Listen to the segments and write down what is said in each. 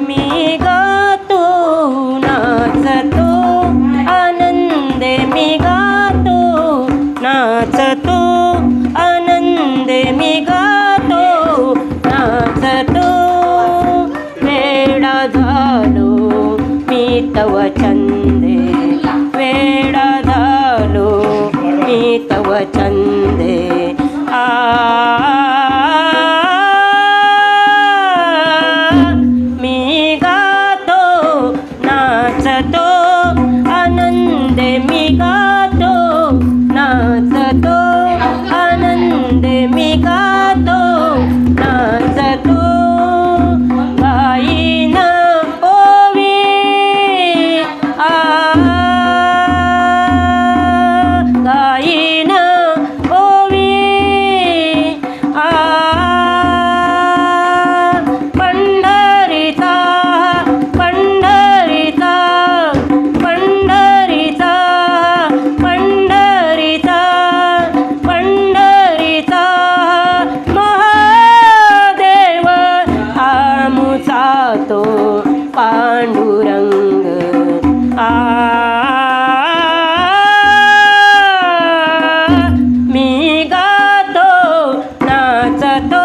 मी गातो नाचतो आनंदे मी गातो नाचतो आनंदे मी गातो नाचतो वेडा झालो मी तव छंदे वेडा झालो मी तव छंदे मी गातो नाचतो आनंदे मी गातो नाचतो आनंदे मी गातो नाचतो गाईन ओवी गाईन ओवी पंढरीचा पंढरीचा पंढरीचा पंढरीचा पंढरीचा महादेव आमुचा तो पांडुरंग मी गातो नाचतो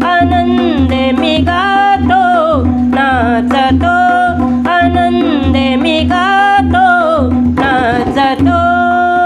आनंदे मी गातो नाचतो आनंदे मी गातो